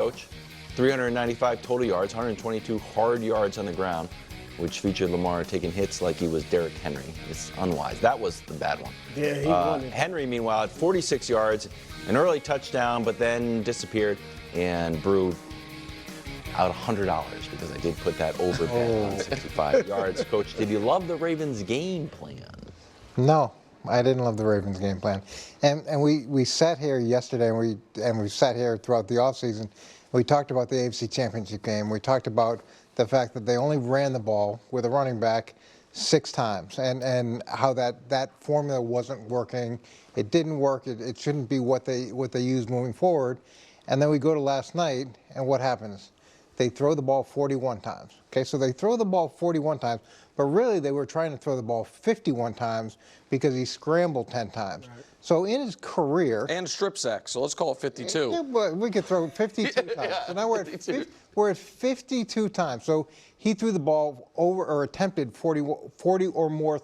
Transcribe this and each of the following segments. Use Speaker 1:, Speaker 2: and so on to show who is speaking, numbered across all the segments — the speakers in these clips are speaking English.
Speaker 1: coach. 395 total yards, 122 hard yards on the ground, which featured Lamar taking hits like he was Derrick Henry. It's unwise. That was the bad one.
Speaker 2: Yeah, he won it.
Speaker 1: Henry, meanwhile, had 46 yards, an early touchdown, but then disappeared, and Brew out $100 because I did put that over bet on 65 yards. Coach, did you love the Ravens' game plan?
Speaker 3: No, I didn't love the Ravens' game plan. And we sat here yesterday, and we sat here throughout the offseason. We talked about the AFC Championship game. We talked about the fact that they only ran the ball with a running back 6 times, and how that formula wasn't working. It didn't work. It shouldn't be what they use moving forward. And then we go to last night, and what happens? They throw the ball 41 times. Okay, so they throw the ball 41 times, but really they were trying to throw the ball 51 times because he scrambled 10 times. Right. So in his career...
Speaker 4: And strip sack, so let's call it 52.
Speaker 3: Yeah, but we could throw 52 times.
Speaker 4: Yeah,
Speaker 3: so now we're at 52 times. So he threw the ball over, or attempted 40 or more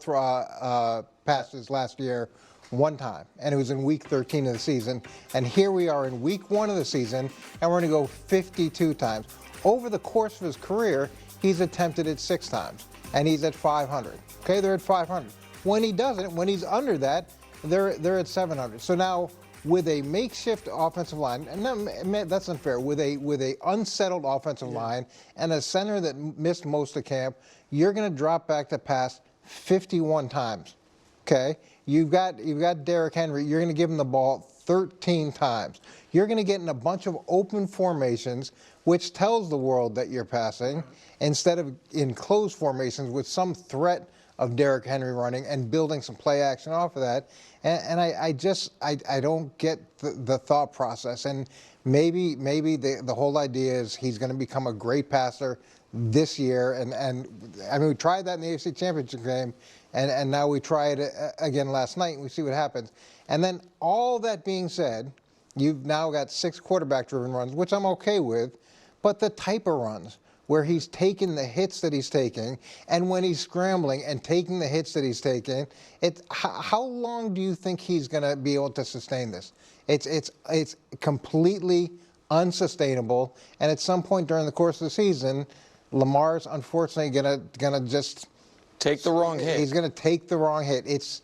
Speaker 3: passes last year, 1 time, and it was in week 13 of the season. And here we are in week 1 of the season, and we're going to go 52 times. Over the course of his career, he's attempted it 6 times, and he's at 500. Okay, they're at 500. When he doesn't, when he's under that, they're at 700. So now, with a makeshift offensive line, and that's unfair, with a unsettled offensive line and a center that missed most of camp, you're going to drop back to pass 51 times. Okay, you've got Derrick Henry. You're going to give him the ball 13 times. You're going to get in a bunch of open formations, which tells the world that you're passing, instead of in closed formations with some threat of Derrick Henry running and building some play action off of that. And I don't get the thought process. And maybe the whole idea is he's going to become a great passer this year. And I mean, we tried that in the AFC Championship game, and now we try it again last night, and we see what happens. And then all that being said, you've now got 6 quarterback-driven runs, which I'm okay with, but the type of runs where he's taking the hits that he's taking, and when he's scrambling and taking the hits that he's taking, how long do you think he's going to be able to sustain this? It's completely unsustainable, and at some point during the course of the season, Lamar's unfortunately gonna just
Speaker 4: take the wrong hit.
Speaker 3: He's going to take the wrong hit. It's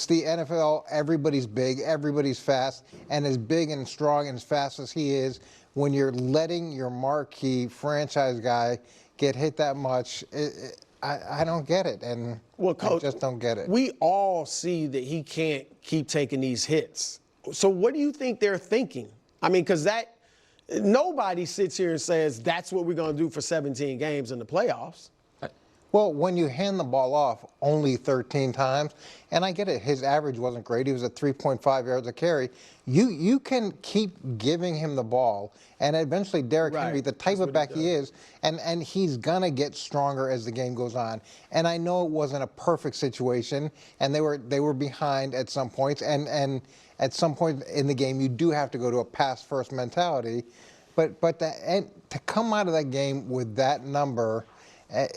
Speaker 3: the NFL. Everybody's big, everybody's fast, and as big and strong and as fast as he is, when you're letting your marquee franchise guy get hit that much, I don't get it. And well, Coach, I just don't get it.
Speaker 2: We all see that he can't keep taking these hits. So what do you think they're thinking? I mean, because nobody sits here and says that's what we're going to do for 17 games in the playoffs.
Speaker 3: Well, when you hand the ball off only 13 times, and I get it, his average wasn't great. He was at 3.5 yards a carry. You can keep giving him the ball, and eventually Derrick Henry, the type of back he is, and he's going to get stronger as the game goes on. And I know it wasn't a perfect situation, and they were behind at some points, and at some point in the game, you do have to go to a pass-first mentality. But to come out of that game with that number,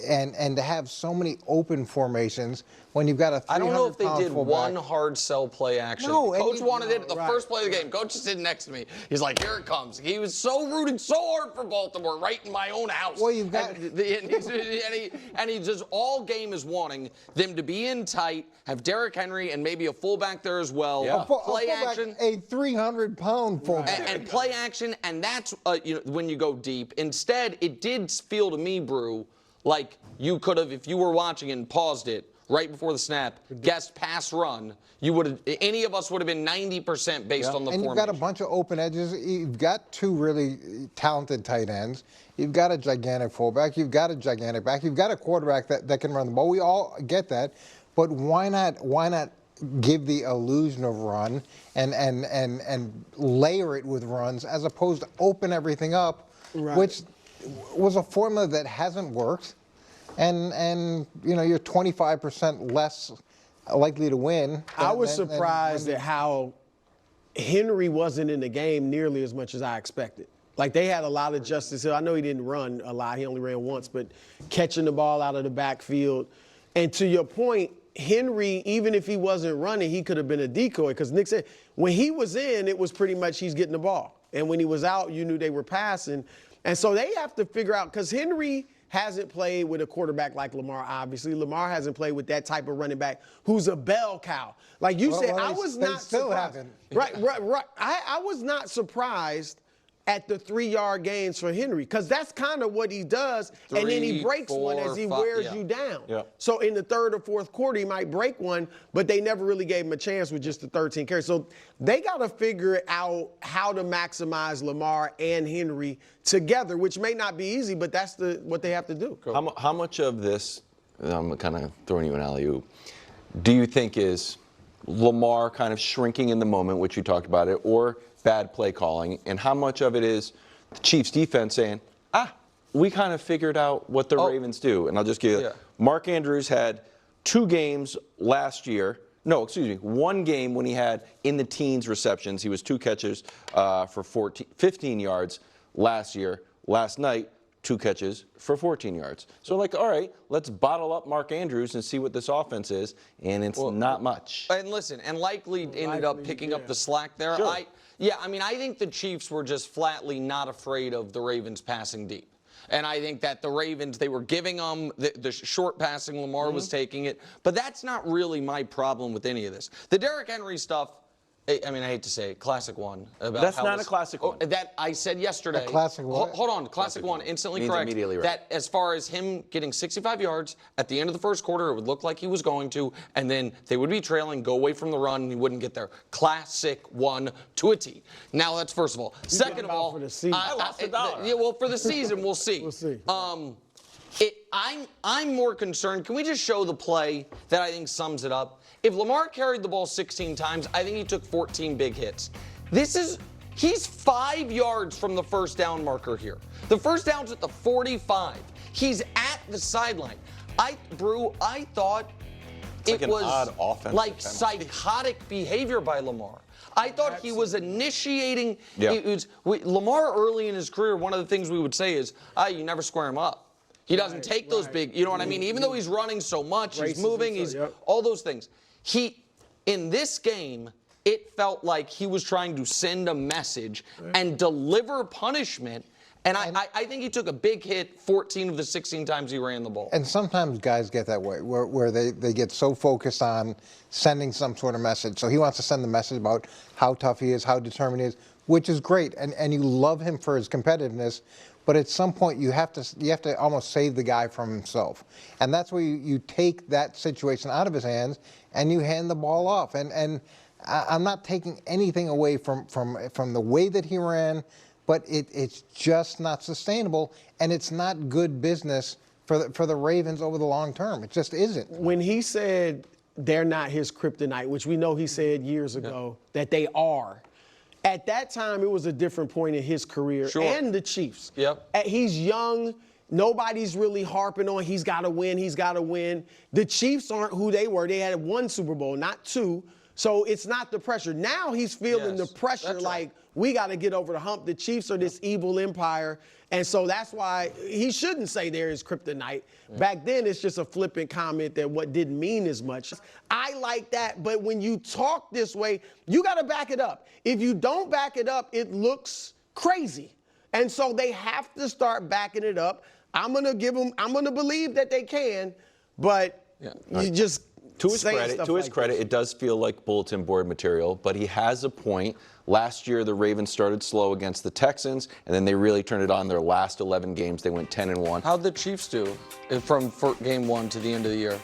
Speaker 3: and to have so many open formations when you've got a 300-pound
Speaker 4: I don't know if they did
Speaker 3: fullback.
Speaker 4: one hard sell play action.
Speaker 3: No,
Speaker 4: Coach wanted it the first play of the game. Coach is sitting next to me. He's like, here it comes. He was so rooting so hard for Baltimore right in my own house.
Speaker 3: Well, you've got...
Speaker 4: And he just all game is wanting them to be in tight, have Derrick Henry and maybe a fullback there as well.
Speaker 1: Yeah.
Speaker 4: Play action.
Speaker 3: A 300-pound fullback.
Speaker 4: And play action, and that's when you go deep. Instead, it did feel to me, Brew, like you could have, if you were watching and paused it right before the snap, guessed pass run, any of us would have been 90% based on the formation.
Speaker 3: And you've got a bunch of open edges. You've got 2 really talented tight ends. You've got a gigantic fullback. You've got a gigantic back. You've got a quarterback that can run the ball. We all get that. But why not give the illusion of run and layer it with runs as opposed to open everything up, which was a formula that hasn't worked, and you're 25% less likely to win.
Speaker 2: I was surprised at how Henry wasn't in the game nearly as much as I expected. Like, they had a lot of Justice Hill. I know he didn't run a lot. He only ran once, but catching the ball out of the backfield. And to your point, Henry, even if he wasn't running, he could have been a decoy, because Nick said when he was in, it was pretty much he's getting the ball. And when he was out, you knew they were passing. And so they have to figure out, because Henry hasn't played with a quarterback like Lamar, obviously. Lamar hasn't played with that type of running back who's a bell cow. Like you said, I was not surprised. Right. I was not surprised at the 3-yard gains for Henry, because that's kind of what he does, and then he breaks one as he wears you down. So in the third or fourth quarter, he might break one, but they never really gave him a chance with just the 13 carries. So they got to figure out how to maximize Lamar and Henry together, which may not be easy, but that's what they have to do.
Speaker 1: How much of this, I'm kind of throwing you an alley-oop, do you think is Lamar kind of shrinking in the moment, which you talked about it, or bad play calling, and how much of it is the Chiefs defense saying, we kind of figured out what the Ravens do? And I'll just give you, Mark Andrews had 2 games last year. No, excuse me, 1 game when he had in the teens receptions. He was 2 catches for 15 yards last year. Last night, 2 catches for 14 yards. So like, all right, let's bottle up Mark Andrews and see what this offense is, and it's not much.
Speaker 4: And listen, and likely ended up picking up the slack there.
Speaker 1: Sure.
Speaker 4: I think the Chiefs were just flatly not afraid of the Ravens passing deep. And I think that the Ravens, they were giving them the short passing, Lamar was taking it. But that's not really my problem with any of this. The Derrick Henry stuff, I mean, I hate to say it, classic one.
Speaker 1: That's not a classic one.
Speaker 4: That I said yesterday.
Speaker 3: A classic what?
Speaker 4: Hold on, classic one, instantly
Speaker 1: Means
Speaker 4: correct.
Speaker 1: immediately right.
Speaker 4: That as far as him getting 65 yards at the end of the first quarter, it would look like he was going to, and then they would be trailing, go away from the run, and he wouldn't get there. Classic one to a T. Now, that's first of all. Second of all,
Speaker 2: for the season.
Speaker 1: I lost $1.
Speaker 4: well, for the season, we'll see.
Speaker 2: We'll see.
Speaker 4: I'm more concerned. Can we just show the play that I think sums it up? If Lamar carried the ball 16 times, I think he took 14 big hits. He's 5 yards from the first down marker here. The first down's at the 45. He's at the sideline. I thought it was
Speaker 1: odd offensive
Speaker 4: like
Speaker 1: penalty.
Speaker 4: psychotic behavior by Lamar. I thought he was initiating.
Speaker 1: Yeah.
Speaker 4: Lamar early in his career, one of the things we would say is, you never square him up. He doesn't take those big, you know what I mean? Even though he's running so much, he's moving, all those things. In this game, it felt like he was trying to send a message and deliver punishment. And I think he took a big hit 14 of the 16 times he ran the ball.
Speaker 3: And sometimes guys get that way, where they get so focused on sending some sort of message. So he wants to send the message about how tough he is, how determined he is, which is great. And you love him for his competitiveness. But at some point, you have to almost save the guy from himself. And that's where you take that situation out of his hands and you hand the ball off. And I'm not taking anything away from the way that he ran, but it's just not sustainable, and it's not good business for the Ravens over the long term. It just isn't.
Speaker 2: When he said they're not his kryptonite, which we know he said years ago that they are, at that time it was a different point in his career and the Chiefs. He's young. Nobody's really harping on he's got to win, he's got to win. The Chiefs aren't who they were. They had 1 Super Bowl, not 2. So it's not the pressure. Now he's feeling the pressure like we got to get over the hump. The Chiefs are this evil empire. And so that's why he shouldn't say there is kryptonite. Back then, it's just a flippant comment that what didn't mean as much. I like that, but when you talk this way, you got to back it up. If you don't back it up, it looks crazy. And so they have to start backing it up. I'm going to believe that they can, but you just
Speaker 1: To his credit, it does feel like bulletin board material, but he has a point. Last year, the Ravens started slow against the Texans, and then they really turned it on. Their last 11 games, they went 10-1.
Speaker 4: How'd the Chiefs do from game 1 to the end of the year?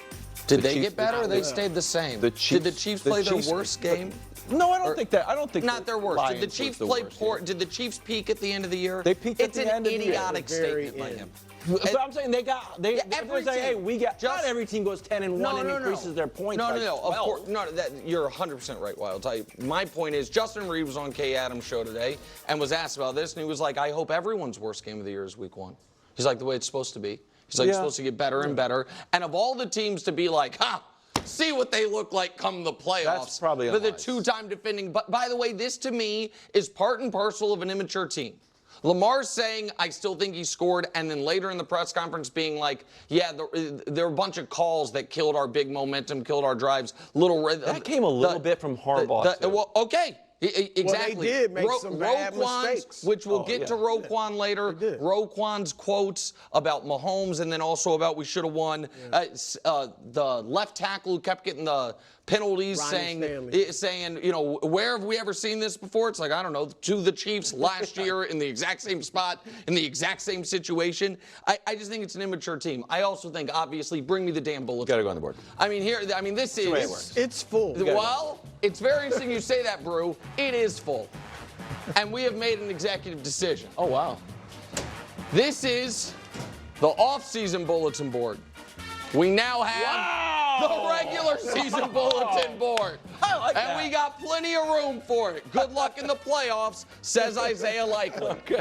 Speaker 4: Did they get better, or they stayed the same? Did the Chiefs play their worst game?
Speaker 1: No, I don't think that. I don't think
Speaker 4: not their worst. Did the Chiefs play poor? Did the Chiefs peak at the end of the year?
Speaker 1: They peaked at the end of the year.
Speaker 4: It's an idiotic statement by him.
Speaker 1: But I'm saying they say, hey, not every team goes 10-1 and increases their points.
Speaker 4: Of course, you're 100% right, Wild. My point is, Justin Reed was on Kay Adams' show today and was asked about this, and he was like, I hope everyone's worst game of the year is week 1. He's like, the way it's supposed to be. He's like, it's supposed to get better and better. And of all the teams to be like, see what they look like come the playoffs.
Speaker 1: That's probably
Speaker 4: for the 2-time defending. But by the way, this to me is part and parcel of an immature team. Lamar's saying, I still think he scored, and then later in the press conference being like, there were a bunch of calls that killed our big momentum, killed our drives. That
Speaker 1: came a little bit from Harbaugh, too.
Speaker 4: Well, okay. Exactly.
Speaker 2: Well, they did make some bad
Speaker 4: Roquan's,
Speaker 2: mistakes.
Speaker 4: which we'll get to Roquan later.
Speaker 2: They did.
Speaker 4: Roquan's quotes about Mahomes and then also about we should have won. The left tackle who kept getting the penalties saying, you know, where have we ever seen this before? It's like, I don't know, to the Chiefs last year in the exact same spot, in the exact same situation. I just think it's an immature team. I also think, obviously, bring me the damn bullets.
Speaker 1: Got to go on the board.
Speaker 4: I mean, this
Speaker 1: the way it
Speaker 4: is.
Speaker 1: works.
Speaker 2: It's full.
Speaker 4: Well, it's very interesting you say that, Brew. It is full. And we have made an executive decision.
Speaker 1: Oh, wow.
Speaker 4: This is the off-season bulletin board. We now have the regular season bulletin board.
Speaker 1: I like
Speaker 4: and
Speaker 1: that.
Speaker 4: we got plenty of room for it. Good luck in the playoffs, says Isaiah Likely. Okay.